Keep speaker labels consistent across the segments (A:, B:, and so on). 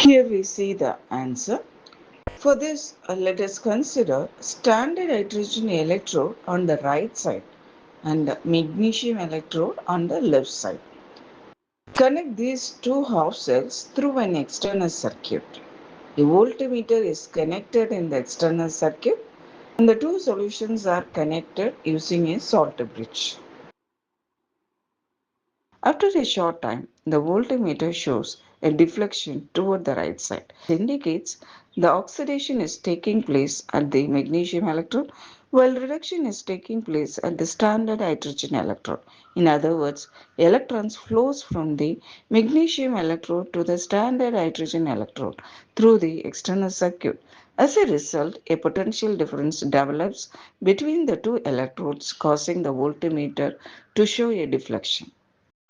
A: Here we see the answer. For this, let us consider standard hydrogen electrode on the right side and magnesium electrode on the left side. Connect these two half cells through an external circuit. A voltmeter is connected in the external circuit and the two solutions are connected using a salt bridge. After a short time, the voltmeter shows a deflection toward the right side. Indicates the oxidation is taking place at the magnesium electrode while reduction is taking place at the standard hydrogen electrode. In other words, electrons flows from the magnesium electrode to the standard hydrogen electrode through the external circuit. As a result, a potential difference develops between the two electrodes, causing the voltmeter to show a deflection.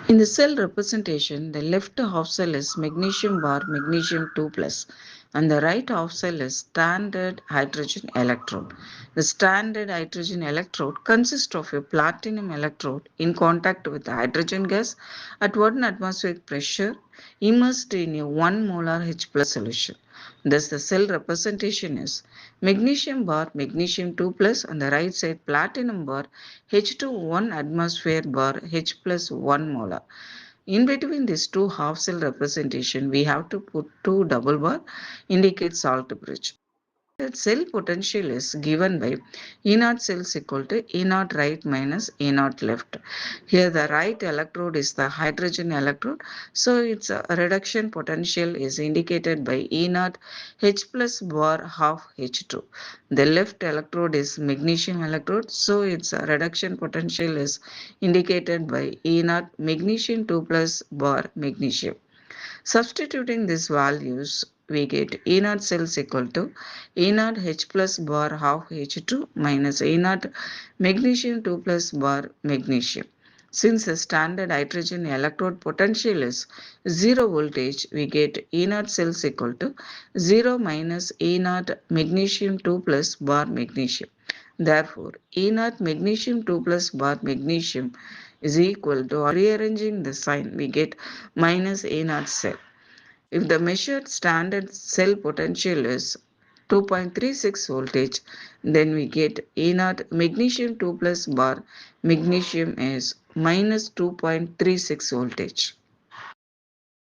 A: In the cell representation, the left half cell is magnesium bar magnesium 2 plus and the right half cell is standard hydrogen electrode. The standard hydrogen electrode consists of a platinum electrode in contact with the hydrogen gas at 1 atmospheric pressure immersed in a 1 molar H plus solution. Thus, the cell representation is magnesium bar magnesium 2 plus on the right side, platinum bar H2 1 atmosphere bar H plus 1 molar. In between these two half cell representation, we have to put two double bar indicate salt bridge. The cell potential is given by E naught cells equal to E naught right minus E naught left. Here the right electrode is the hydrogen electrode, so its reduction potential is indicated by E naught H plus bar half H2. The left electrode is magnesium electrode, so its reduction potential is indicated by E naught magnesium 2 plus bar magnesium. Substituting these values, we get E naught cells equal to E naught H plus bar half H2 minus E naught magnesium 2 plus bar magnesium. Since the standard hydrogen electrode potential is 0 voltage, we get E naught cells equal to 0 minus E naught magnesium 2 plus bar magnesium. Therefore, E naught magnesium 2 plus bar magnesium is equal to, or rearranging the sign, we get minus A naught cell. If the measured standard cell potential is 2.36 voltage, then we get A naught magnesium 2 plus bar magnesium is minus 2.36 voltage.